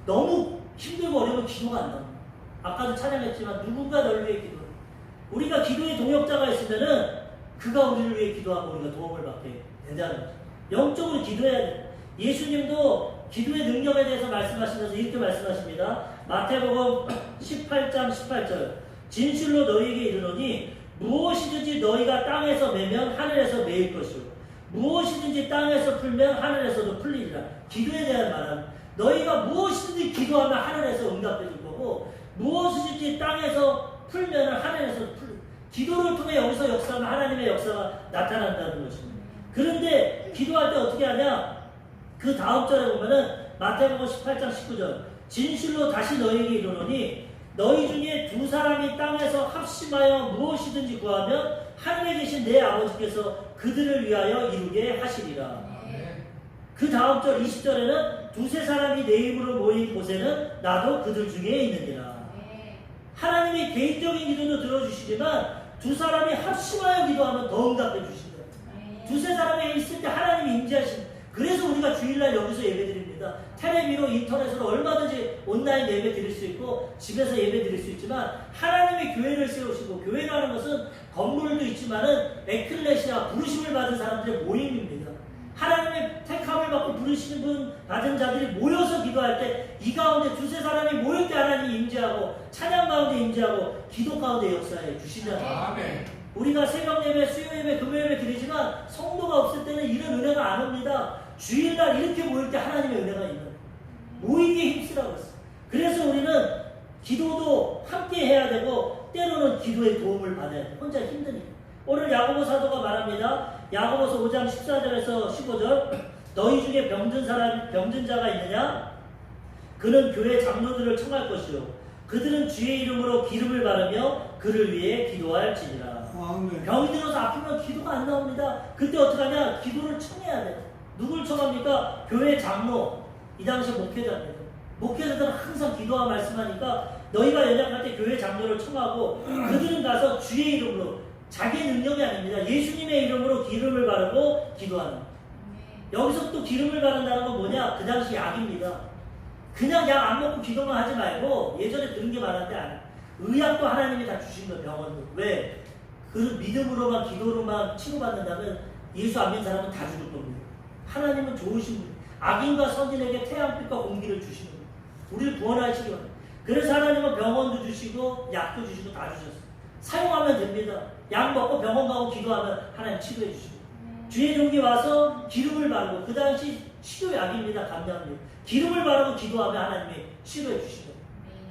너무 힘들고 어려우면 기도가 안 나옵니다. 아까도 찬양했지만 누군가 널 위해 기도해. 우리가 기도의 동역자가 있으면은 그가 우리를 위해 기도하고 우리가 도움을 받게 된다는 거죠. 영적으로 기도해야 돼요. 예수님도 기도의 능력에 대해서 말씀하시면서 이렇게 말씀하십니다. 마태복음 18장 18절 진실로 너희에게 이르노니 무엇이든지 너희가 땅에서 매면 하늘에서 매일 것이요 무엇이든지 땅에서 풀면 하늘에서도 풀리리라. 기도에 대한 말은 너희가 무엇이든지 기도하면 하늘에서 응답해 줄 거고 무엇이든지 땅에서 풀면 하늘에서 풀리. 기도를 통해 여기서 역사하면 하나님의 역사가 나타난다는 것입니다. 그런데 기도할 때 어떻게 하냐? 그 다음 절에 보면은 마태복음 18장 19절 진실로 다시 너희에게 이르노니 너희 중에 두 사람이 땅에서 합심하여 무엇이든지 구하면 하늘에 계신 내 아버지께서 그들을 위하여 이루게 하시리라. 그 다음 절 20절에는 두세 사람이 내 이름으로 모인 곳에는 나도 그들 중에 있느니라. 하나님이 개인적인 기도도 들어주시지만 두 사람이 합심하여 기도하면 더 응답해 주신다. 두세 사람이 있을 때 하나님이 임재하신. 그래서 우리가 주일날 여기서 예배드립니다. 텔레비로 인터넷으로 얼마든지 온라인 예배 드릴 수 있고 집에서 예배 드릴 수 있지만 하나님의 교회를 세우시고, 교회라는 것은 건물도 있지만은 에클레시아, 부르심을 받은 사람들의 모임입니다. 하나님의 택함을 받고 부르시는 분 받은 자들이 모여서 기도할 때 이 가운데 두세 사람이 모일 때 하나님이 임재하고 찬양 가운데 임재하고 기도 가운데 역사해 주시잖아요. 우리가 새벽 예배, 수요 예배, 금요 예배 드리지만 성도가 없을 때는 이런 은혜가 안 옵니다. 주일날 이렇게 모일 때 하나님의 은혜가 임해요. 모이기에 힘쓰라고 했어요. 그래서 우리는 기도도 함께 해야 되고 때로는 기도의 도움을 받아야 돼요. 혼자 힘드니까. 오늘 야고보 사도가 말합니다. 야고보서 5장 14절에서 15절. 너희 중에 병든 자가 있느냐? 그는 교회 장로들을 청할 것이요 그들은 주의 이름으로 기름을 바르며 그를 위해 기도할지니라. 병이 들어서 아프면 기도가 안 나옵니다. 그때 어떻게 하냐? 기도를 청해야 돼요. 누굴 청합니까? 교회 장로, 이 당시 목회자입니다. 목회자들은 항상 기도와 말씀하니까 너희가 연약할 때 교회 장로를 청하고 그들은 가서 주의 이름으로, 자기 능력이 아닙니다. 예수님의 이름으로 기름을 바르고 기도하는. 여기서 또 기름을 바른다는 건 뭐냐? 그 당시 약입니다. 그냥 약 안 먹고 기도만 하지 말고, 예전에 들은 게 많은데 의약도 하나님이 다 주신 거예요. 병원도. 왜? 그 믿음으로만 기도로만 치료받는다면 예수 안 믿는 사람은 다 죽을 겁니다. 하나님은 좋으신 분. 악인과 선인에게 태양빛과 공기를 주시는 거예요. 우리를 구원하시기 바랍니다. 그래서 하나님은 병원도 주시고 약도 주시고 다 주셨어요. 사용하면 됩니다. 약 먹고 병원 가고 기도하면 하나님 치료해 주시고. 주의 종이 와서 기름을 바르고, 그 당시 치료약입니다. 감량입니다. 기름을 바르고 기도하면 하나님이 치료해 주시고.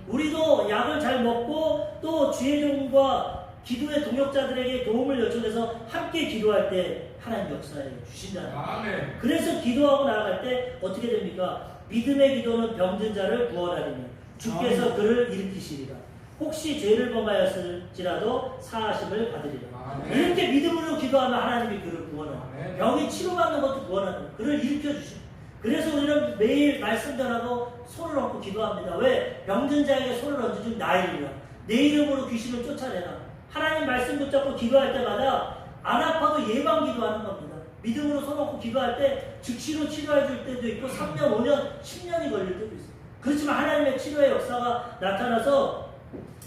우리도 약을 잘 먹고 또 주의 종과 기도의 동역자들에게 도움을 요청해서 함께 기도할 때 하나님 역사해 주신다는 거예요. 그래서 기도하고 나아갈 때 어떻게 됩니까? 믿음의 기도는 병든 자를 구원하리니 주께서 그를 일으키시리라. 혹시 죄를 범하였을지라도 사하심을 받으리라. 이렇게 믿음으로 기도하면 하나님이 그를 구원합니다. 병이 치료받는 것도 구원합니다. 그를 일으켜 주십니다. 그래서 우리는 매일 말씀 전하고 손을 얹고 기도합니다. 왜? 병든 자에게 손을 얹어준 나이리라. 내 이름으로 귀신을 쫓아내라. 하나님 말씀 붙잡고 기도할 때마다 안 아파도 예방 기도하는 겁니다. 믿음으로 손 얹고 기도할 때 즉시로 치료해 줄 때도 있고 3년, 5년, 10년이 걸릴 때도 있어요. 그렇지만 하나님의 치료의 역사가 나타나서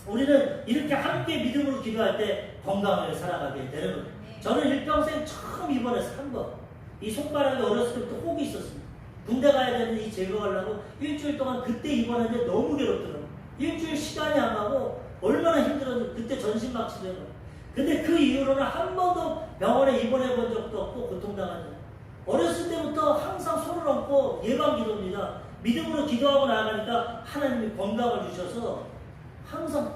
우리는 이렇게 함께 믿음으로 기도할 때 건강하게 살아가게 되는 거예요. 저는 일평생 처음 입원해서 한 번, 이 손가락에 어렸을 때부터 혹이 있었습니다. 군대 가야 되는데 이 제거하려고 일주일 동안 그때 입원했는데 너무 괴롭더라고요. 일주일 시간이 안 가고 얼마나 힘들었는지. 그때 전신막 치료해요. 근데 그 이후로는 한 번도 병원에 입원해 본 적도 없고 고통당한 적. 어렸을 때부터 항상 손을 얹고 예방 기도입니다. 믿음으로 기도하고 나아가니까 하나님이 건강을 주셔서 항상,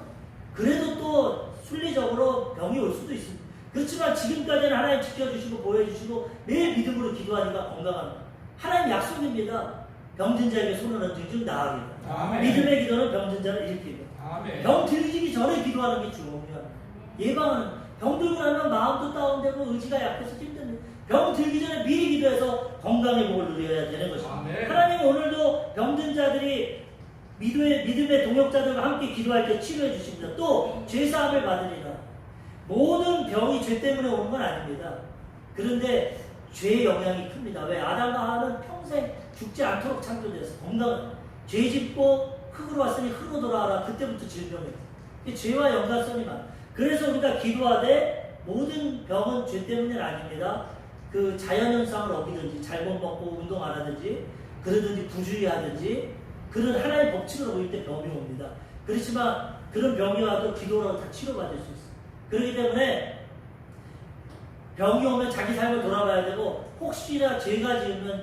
그래도 또 순리적으로 병이 올 수도 있습니다. 그렇지만 지금까지는 하나님 지켜주시고 보여주시고 매일 믿음으로 기도하니까 건강합니다. 하나님 약속입니다. 병든 자에게 손을 얹은 즉 나으리라. 믿음의 기도는 병든 자를 일으키고, 병 들이기 전에 기도하는 게 중요합니다. 예방은, 병 들고 나면 마음도 다운되고 의지가 약해서 힘듭니다. 병 들기 전에 미리 기도해서 건강의 복을 누려야 되는 것입니다. 하나님 오늘도 병든 자들이 믿음의 동역자들과 함께 기도할 때 치료해 주십니다. 또 죄사함을 받으리라. 모든 병이 죄 때문에 오는 건 아닙니다. 그런데 죄의 영향이 큽니다. 왜? 아담과 하와는 평생 죽지 않도록 창조되었어. 건강, 죄 짓고 흙으로 왔으니 흙으로 돌아와라. 그때부터 질병이에요. 죄와 연관성이 많아. 그래서 우리가 기도하되 모든 병은 죄 때문은 아닙니다. 그 자연현상을 어기든지 잘못 먹고 운동 안 하든지 그러든지 부주의하든지 그런 하나의 법칙으로 보일 때 병이 옵니다. 그렇지만 그런 병이 와도 기도로 다 치료받을 수 있어요. 그렇기 때문에 병이 오면 자기 삶을 돌아봐야 되고, 혹시나 죄가 지은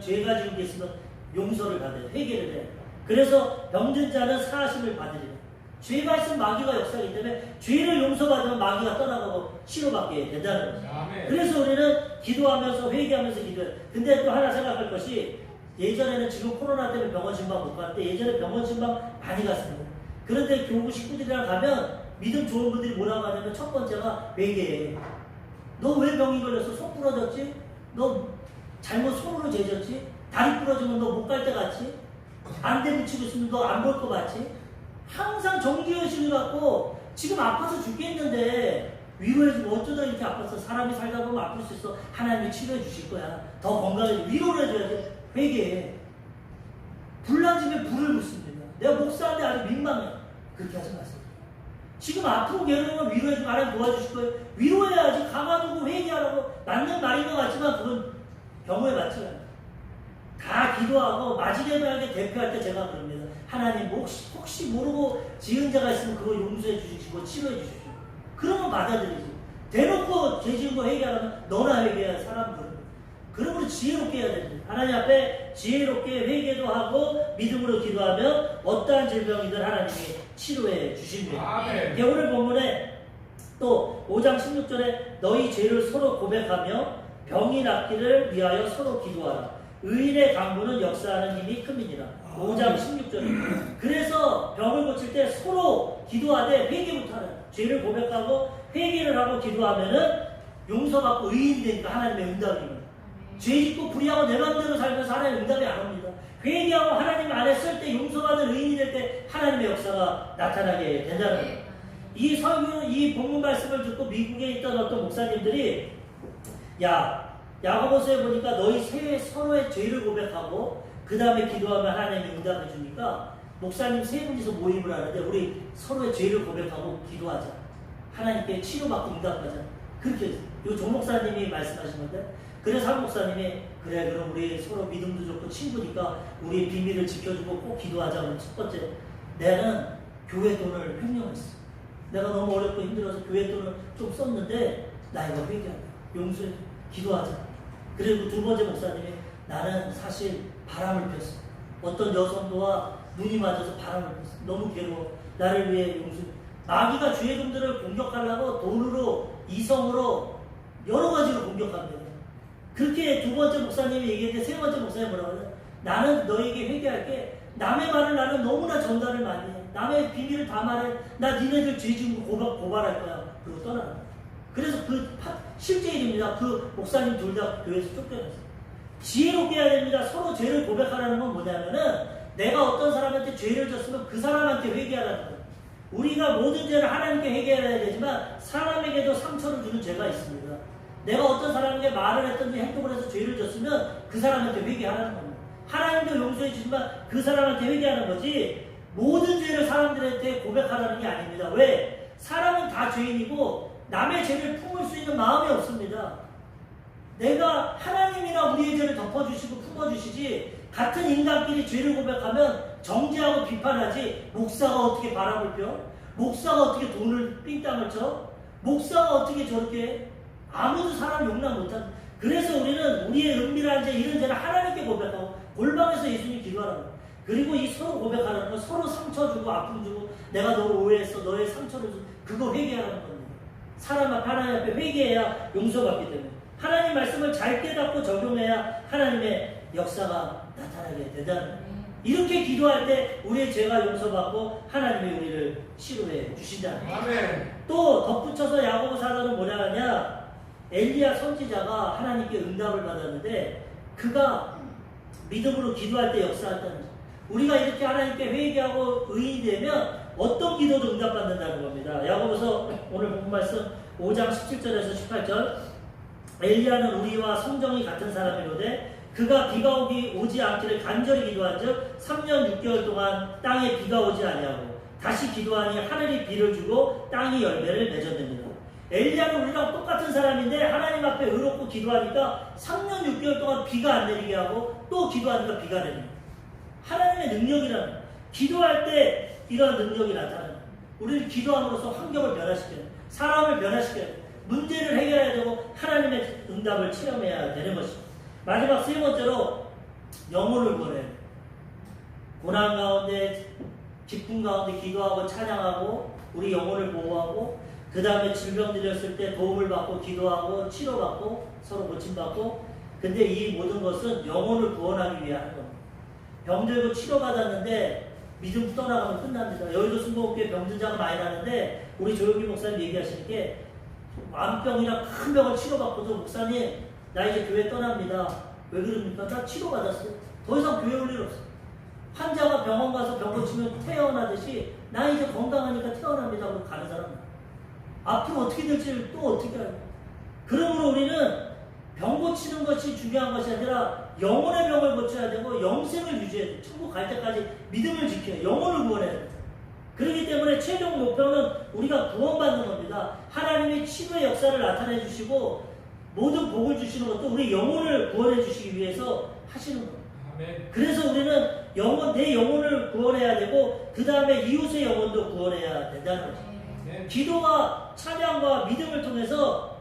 게 있으면 용서를 받아야, 회개를 해야. 그래서 병든 자는 사하심을 받으리라. 죄가 있으면 마귀가 역사하기 때문에 죄를 용서받으면 마귀가 떠나가고 치료받게 된다는 거죠. 그래서 우리는 기도하면서 회개하면서 기도해요. 근데 또 하나 생각할 것이, 예전에는 지금 코로나 때문에 병원 신방 못 갔는데 예전에 병원 신방 많이 갔습니다. 그런데 교구 식구들이랑 가면 믿음 좋은 분들이 뭐라고 하냐면 첫 번째가 회개해. 너 왜 병이 걸렸어? 속 부러졌지? 너 잘못 손으로 재졌지? 다리 부러지면 너 못 갈 때 같지? 안대 붙이고 있으면 너 안 볼 거 같지? 항상 정지의식을 갖고 지금 아파서 죽겠는데 위로해주고 어쩌다 이렇게 아파서 사람이 살다 보면 아플 수 있어. 하나님이 치료해 주실 거야. 더 건강해지고 위로를 해줘야지. 회개해. 불난 집에 불을 붙습니다. 내가 목사인데 아주 민망해. 그렇게 하지 마세요. 지금 아프고 괴로우면 위로해주고 하나님 도와주실 거예요. 위로해야지. 가가지고 회개하라고 맞는 말인 것 같지만 그건 경우에 맞지 않아요. 다 기도하고 마지막에 대표할 때 제가 그럽니다. 하나님 혹시 모르고 지은 자가 있으면 그거 용서해 주시고 치료해 주십시오. 그러면 받아들이지. 대놓고 죄 지은 거 회개하면 너나 회개해야 사람들은. 그러므로 지혜롭게 해야 됩니다. 하나님 앞에 지혜롭게 회개도 하고 믿음으로 기도하면 어떠한 질병이든 하나님이 치료해 주십니다. 오늘 본문에 또 5장 16절에 너희 죄를 서로 고백하며 병이 낫기를 위하여 서로 기도하라. 의인의 강구는 역사하는 힘이 큼이니라. 5장 16절에. 그래서 병을 고칠 때 서로 기도하되 회개부터 하라. 죄를 고백하고 회개를 하고 기도하면은 용서받고 의인이 되니까 하나님의 응답입니다. 죄 짓고 불의하고 내 맘대로 살면서 하나님의 응답이 안 옵니다. 회개하고 하나님 안에 쓸 때 용서받은 의인이 될 때 하나님의 역사가 나타나게 된다는 거예요. 이 설교, 이 본문 말씀을 듣고 미국에 있던 어떤 목사님들이 야고보서에 보니까 너희 서로의 죄를 고백하고 그 다음에 기도하면 하나님이 응답해 주니까 목사님 세 분이서 모임을 하는데 우리 서로의 죄를 고백하고 기도하자. 하나님께 치료받고 응답하자. 그렇게 했어요. 이거 조 목사님이 말씀하신 건데 그래서 한 목사님이 그래 그럼 우리 서로 믿음도 좋고 친구니까 우리 비밀을 지켜주고 꼭 기도하자. 그럼 첫 번째 나는 교회 돈을 횡령했어. 내가 너무 어렵고 힘들어서 교회 돈을 좀 썼는데 나 이거 회개한다. 용서해 기도하자. 그리고 두 번째 목사님이 나는 사실 바람을 폈어. 어떤 여성도와 눈이 맞아서 바람을 폈어. 너무 괴로워. 나를 위해 용서해. 마귀가 죄인들을 공격하려고 돈으로 이성으로 여러 가지로 공격합니다. 그렇게 두 번째 목사님이 얘기했는데 세 번째 목사님이 뭐라고 하냐? 나는 너에게 회개할게. 남의 말을 나는 너무나 전달을 많이 해. 남의 비밀을 다 말해. 나 니네들 죄 지은 거 고발할 거야. 그리고 떠나라. 그래서 실제 일입니다. 그 목사님 둘 다 교회에서 쫓겨났어요. 지혜롭게 해야 됩니다. 서로 죄를 고백하라는 건 뭐냐면은 내가 어떤 사람한테 죄를 졌으면 그 사람한테 회개하라는 거예요. 우리가 모든 죄를 하나님께 회개해야 되지만 사람에게도 상처를 주는 죄가 있습니다. 내가 어떤 사람에게 말을 했든지 행동을 해서 죄를 졌으면 그 사람한테 회개하라는 겁니다. 하나님도 용서해 주지만 그 사람한테 회개하는 거지 모든 죄를 사람들한테 고백하라는 게 아닙니다. 왜? 사람은 다 죄인이고 남의 죄를 품을 수 있는 마음이 없습니다. 내가 하나님이나 우리의 죄를 덮어주시고 품어주시지 같은 인간끼리 죄를 고백하면 정죄하고 비판하지 목사가 어떻게 바람을 펴? 목사가 어떻게 돈을 삥땅을 쳐? 목사가 어떻게 저렇게 아무도 사람 용납 못한다. 그래서 우리는 우리의 은밀한 죄 이런 죄를 하나님께 고백하고 골방에서 예수님 기도하라고. 그리고 이 서로 고백하라는 건 서로 상처 주고 아픔 주고 내가 너를 오해했어 너의 상처를 주고 그거 회개하라는 겁니다. 사람 앞에 하나님 앞에 회개해야 용서받기 때문에 하나님 말씀을 잘 깨닫고 적용해야 하나님의 역사가 나타나게 된다는 거예요. 이렇게 기도할 때 우리의 죄가 용서받고 하나님이 우리를 치료해 주신다는 거예요. 또 덧붙여서 야고보 사도는 뭐냐 하냐 엘리야 선지자가 하나님께 응답을 받았는데 그가 믿음으로 기도할 때 역사한다는 거예요. 우리가 이렇게 하나님께 회개하고 의인이 되면 어떤 기도도 응답받는다는 겁니다. 야고보서 오늘 본문 말씀 5장 17절에서 18절 엘리야는 우리와 성정이 같은 사람이로되 그가 비가 오지 않기를 간절히 기도한즉 3년 6개월 동안 땅에 비가 오지 아니하고 다시 기도하니 하늘이 비를 주고 땅이 열매를 맺어냅니다. 엘리야는 우리랑 똑같은 사람인데 하나님 앞에 의롭고 기도하니까 3년 6개월 동안 비가 안 내리게 하고 또 기도하니까 비가 내립니다. 하나님의 능력이라는 기도할 때 이런 능력이 나타나는 우리는 기도함으로써 환경을 변화시켜요. 사람을 변화시켜요. 문제를 해결해야 되고 하나님의 응답을 체험해야 되는 것입니다. 마지막 세 번째로 영혼을 보내요. 고난 가운데 기쁨 가운데 기도하고 찬양하고 우리 영혼을 보호하고 그 다음에 질병 들렸을 때 도움을 받고 기도하고 치료받고 서로 고침받고 근데 이 모든 것은 영혼을 구원하기 위해 하는 겁니다. 병들고 치료받았는데 믿음 떠나가면 끝납니다. 여의도 순복음교회 병든자가 많이 나는데 우리 조용기 목사님 얘기하시는 게 암병이나 큰 병을 치료받고도 목사님 나 이제 교회 떠납니다. 왜 그럽니까? 나 치료받았어요. 더 이상 교회 올 일 없어요. 환자가 병원 가서 병 고치면 태어나듯이 나 이제 건강하니까 태어납니다. 그러고 가는 사람 앞으로 어떻게 될지 또 어떻게 알아요. 그러므로 우리는 병 고치는 것이 중요한 것이 아니라 영혼의 병을 고쳐야 되고 영생을 유지해야 돼요. 천국 갈 때까지 믿음을 지켜야 돼요. 영혼을 구원해야 돼요. 그렇기 때문에 최종 목표는 우리가 구원받는 겁니다. 하나님이 치유의 역사를 나타내 주시고 모든 복을 주시는 것도 우리 영혼을 구원해 주시기 위해서 하시는 겁니다. 아멘. 그래서 우리는 내 영혼을 구원해야 되고 그 다음에 이웃의 영혼도 구원해야 된다는 거죠. 아멘. 기도와 찬양과 믿음을 통해서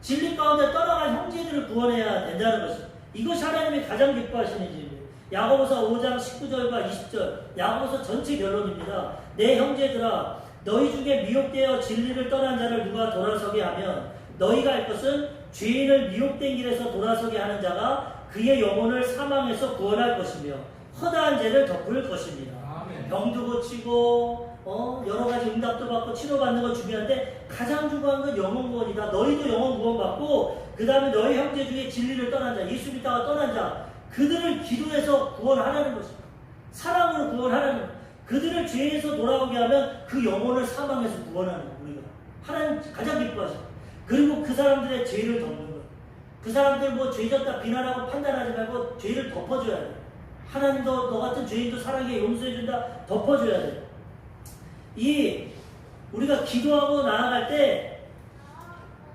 진리 가운데 떠나간 형제들을 구원해야 된다는 것이죠. 이것이 하나님이 가장 기뻐하시는 일입니다. 야고보서 5장 19절과 20절 야고보서 전체 결론입니다. 내 형제들아 너희 중에 미혹되어 진리를 떠난 자를 누가 돌아서게 하면 너희가 할 것은 죄인을 미혹된 길에서 돌아서게 하는 자가 그의 영혼을 사망에서 구원할 것이며 허다한 죄를 덮을 것입니다. 아멘. 병도 고치고 여러 가지 응답도 받고 치료받는 건 중요한데 가장 중요한 건 영혼 구원이다. 너희도 영혼 구원 받고 그 다음에 너희 형제 중에 진리를 떠난 자, 예수 믿다가 떠난 자 그들을 기도해서 구원하라는 것입니다. 사랑으로 구원하라는 것. 그들을 죄에서 돌아오게 하면 그 영혼을 사망해서 구원하는 것. 우리가 하나님 가장 기뻐하십니다. 그리고 그 사람들의 죄를 덮는 것. 그 사람들 뭐 죄졌다 비난하고 판단하지 말고 죄를 덮어줘야 돼. 하나님도 너 같은 죄인도 사랑해 용서해준다 덮어줘야 돼. 우리가 기도하고 나아갈 때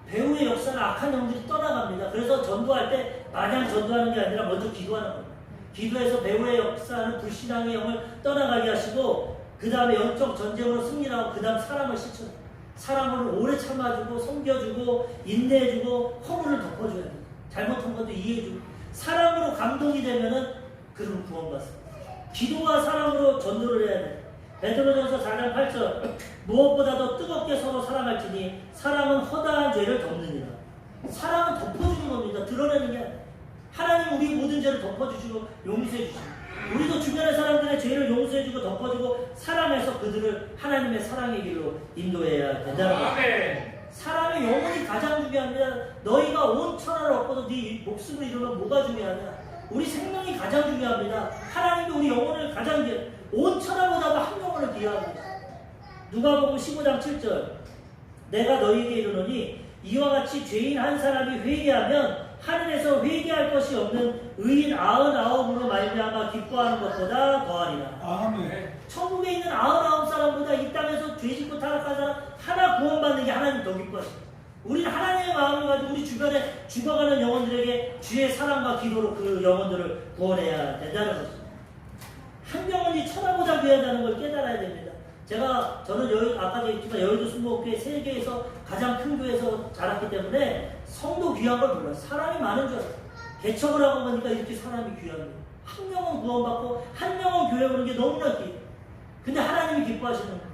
배후의 역사는 악한 영들이 떠나갑니다. 그래서 전도할 때 마냥 전도하는 게 아니라 먼저 기도하는 겁니다. 기도해서 배후의 역사는 불신앙의 영을 떠나가게 하시고 그 다음에 영적 전쟁으로 승리하고 그 다음 사랑을 실천해요. 사랑을 오래 참아주고 섬겨주고 인내해주고 허물을 덮어줘야 돼요. 잘못한 것도 이해해주고 사랑으로 감동이 되면은 그러면 구원받습니다. 기도와 사랑으로 전도를 해야 돼요. 베드로전서 4장 8절 무엇보다도 뜨겁게 서로 사랑할지니 사랑은 허다한 죄를 덮느니라. 사랑은 덮어주는 겁니다. 드러내는 게 아니에요. 하나님 우리 모든 죄를 덮어주시고 용서해주시고 우리도 주변의 사람들의 죄를 용서해주고 덮어주고 사랑해서 그들을 하나님의 사랑의 길로 인도해야 된다는 거예요. 사람의 영혼이 가장 중요합니다. 너희가 온 천하를 얻고도 네 목숨을 잃으면 뭐가 중요하냐. 우리 생명이 가장 중요합니다. 하나님도 우리 영혼을 가장 중요해요. 온 천하보다도 한 영혼을 귀하합니다. 누가복음 15장 7절 내가 너희에게 이르노니 이와 같이 죄인 한 사람이 회개하면 하늘에서 회개할 것이 없는 의인 99으로 말미암아 기뻐하는 것보다 더하리라. 아멘. 천국에 있는 99사람보다 이 땅에서 죄짓고 타락한 사람 하나 구원받는 게 하나님 더 기뻐하십니다. 우리는 하나님의 마음을 가지고 우리 주변에 죽어가는 영혼들에게 주의 사랑과 기도로 그 영혼들을 구원해야 된다는 것입니다. 한 영혼이 천하보다 귀하다는 걸 깨달아야 됩니다. 저는 아까도 얘기했지만 여의도 순복음교회 세계에서 가장 큰 교회에서 자랐기 때문에 성도 귀한 걸 몰라요. 사람이 많은 줄 알아요. 개척을 하고 보니까 이렇게 사람이 귀한 거예요. 한 영혼 구원받고 한 영혼 교회 오는 게 너무나 귀해요. 근데 하나님이 기뻐하시는 거예요.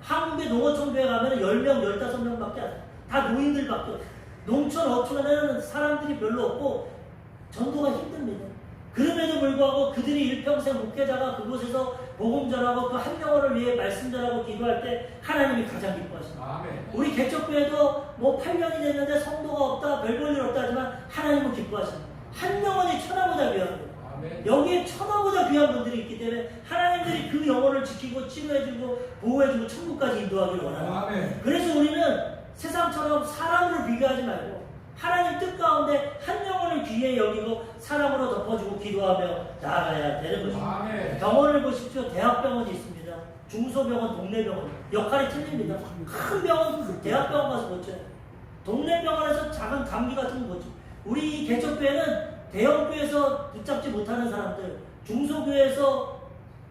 한국의 농어촌교회 가면 10명, 15명밖에 안 돼요. 다 노인들밖에 없어요. 농촌, 어촌에는 사람들이 별로 없고 전도가 힘듭니다. 그럼에도 불구하고 그들이 일평생 목회자가 그곳에서 복음 전하고 그 한 영혼을 위해 말씀 전하고 기도할 때 하나님이 가장 기뻐하십니다. 아멘. 우리 개척교회도 뭐 8년이 됐는데 성도가 없다, 별 볼 일 없다 하지만 하나님은 기뻐하십니다. 한 영혼이 천하보다 귀한 거예요. 아멘. 여기에 천하보다 귀한 분들이 있기 때문에 하나님들이 그 영혼을 지키고 치료해주고 보호해주고 천국까지 인도하기를 원합니다. 아멘. 그래서 우리는 세상처럼 사람으로 비교하지 말고 하나님 뜻 가운데 한 영혼을 귀해 여기고 사랑으로 덮어주고 기도하며 나아가야 되는 것입니다. 아멘. 병원을 보십시오. 대학병원이 있습니다. 중소병원, 동네병원 역할이 틀립니다. 큰 병원, 대학병원 가서 고쳐요. 동네병원에서 작은 감기 같은 거 고쳐요. 우리 개척교회는 대형교회에서 붙잡지 못하는 사람들, 중소교회에서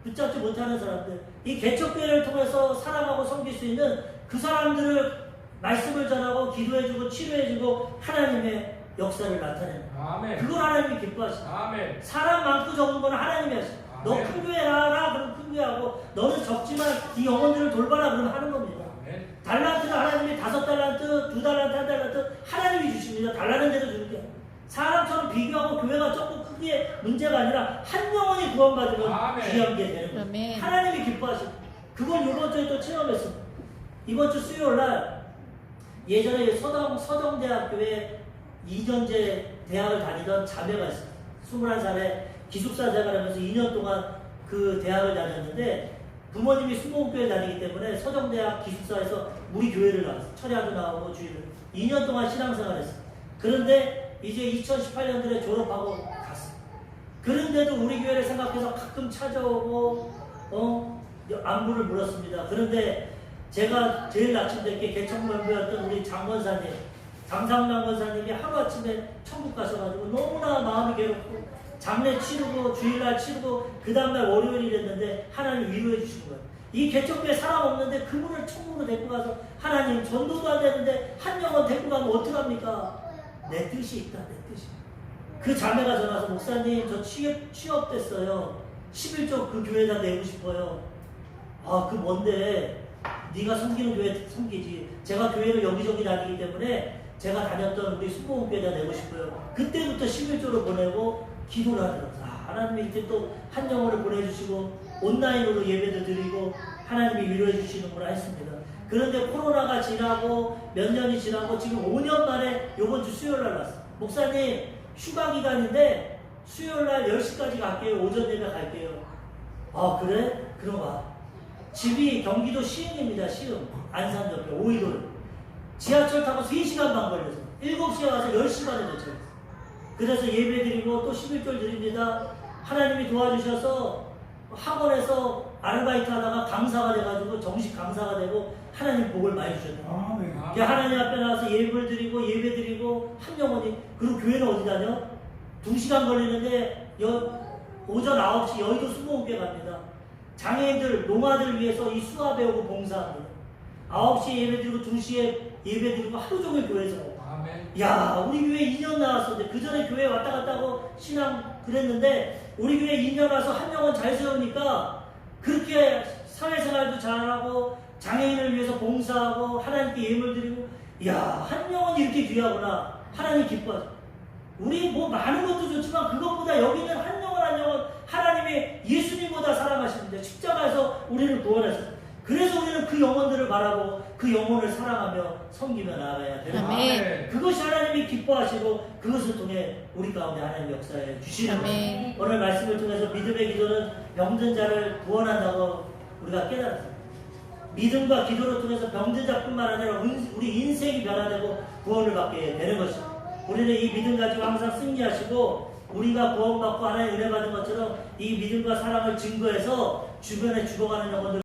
붙잡지 못하는 사람들, 이 개척교회를 통해서 사랑하고 섬길 수 있는 그 사람들을 말씀을 전하고 기도해주고 치료해주고 하나님의 역사를 나타내는 아멘. 그걸 하나님이 기뻐하시죠. 아멘. 사람 많고 적은 건 하나님이 하시죠. 너 큰 교회 하라 그러면 큰 교회 하고 너는 적지만 이 영혼들을 돌봐라 그러면 하는 겁니다. 아멘. 달란트는 하나님이 5달란트, 2달란트, 1달란트 하나님이 주십니다. 달라는 대로 주는 게 사람처럼 비교하고 교회가 적고 크기에 문제가 아니라 한 영혼이 구원받으면 아멘. 귀한 게 되는 거예요. 아멘. 하나님이 기뻐하시고 그걸 이번 주에 또 체험했습니다. 이번 주 수요일 날 예전에 서동대학교에 이전제 대학을 다니던 자매가 있습니다. 21살에 기숙사 생활하면서 2년 동안 그 대학을 다녔는데 부모님이 순복음교회 다니기 때문에 서정대학 기숙사에서 우리 교회를 나왔어요. 철야도 나오고 주일을 2년 동안 신앙생활했어요. 그런데 이제 2018년도에 졸업하고 갔어요. 그런데도 우리 교회를 생각해서 가끔 찾아오고 안부를 물었습니다. 그런데 제가 제일 나침대게 개척멤버였던 우리 장권사님, 장상남 권사님이 하루아침에 천국 가셔가지고 너무나 마음이 괴롭고 장례 치르고 주일날 치르고 그 다음날 월요일이 됐는데 하나님 위로해 주신 거예요. 이 개척교회 사람 없는데 그분을 천국으로 데리고 가서 하나님 전도도 안 되는데 한 영혼 데리고 가면 어떡합니까? 내 뜻이 있다, 내 뜻이. 그 자매가 전화와서 목사님 저 취업됐어요. 11조 그 교회에다 내고 싶어요. 아, 그 뭔데? 네가 섬기는 교회 섬기지. 제가 교회를 여기저기 다니기 때문에 제가 다녔던 우리 순복음교회에다 내고 싶어요. 그때부터 11조를 보내고 기도를 하더라고요. 하나님이 이렇게 또 한 영혼을 보내주시고 온라인으로 예배도 드리고 하나님이 위로해 주시는구나 했습니다. 그런데 코로나가 지나고 몇 년이 지나고 지금 5년 만에 이번 주 수요일 날 왔어요. 목사님 휴가 기간인데 수요일 날 10시까지 갈게요. 오전 예배 갈게요. 아 그래? 그럼 와. 집이 경기도 시흥입니다. 시흥 안산역에 5일을 지하철 타고 3시간 반 걸려서 7시에 와서 10시 반에 도착했어요. 그래서 예배 드리고 또 11절 드립니다. 하나님이 도와주셔서 학원에서 아르바이트 하다가 강사가 돼가지고 정식 강사가 되고 하나님 복을 많이 주셨다. 하나님 앞에 나와서 예배를 드리고 예배 드리고 한 영혼이. 그리고 교회는 어디 다녀? 2시간 걸리는데 오전 9시 여의도 순복음교회 갑니다. 장애인들 노마들 위해서 이 수화 배우고 봉사합니다. 9시에 예배 드리고 2시에 예배 드리고 하루 종일 교회에서 야 우리 교회 2년 나왔었는데 그 전에 교회 왔다 갔다 하고 신앙 그랬는데 우리 교회 2년 와서 한 영혼 잘 세우니까 그렇게 사회생활도 잘하고 장애인을 위해서 봉사하고 하나님께 예물 드리고 야 한 영혼이 이렇게 귀하구나. 하나님 기뻐하죠. 우리 뭐 많은 것도 좋지만 그것보다 여기는 한 영혼 한 영혼 하나님이 예수님보다 사랑하시는데 십자가에서 우리를 구원하셨어요. 그래서 우리는 그 영혼들을 바라고 그 영혼을 사랑하며 섬기며 나아가야 되는 거예요. 그것이 하나님이 기뻐하시고 그것을 통해 우리 가운데 하나님 역사해 주시는 거예요. 오늘 말씀을 통해서 믿음의 기도는 병든 자를 구원한다고 우리가 깨달았습니다. 믿음과 기도를 통해서 병든 자뿐만 아니라 우리 인생이 변화되고 구원을 받게 되는 것입니다. 우리는 이 믿음 가지고 항상 승리하시고 우리가 구원받고 하나님의 은혜 받은 것처럼 이 믿음과 사랑을 증거해서 주변에 죽어가는 영혼들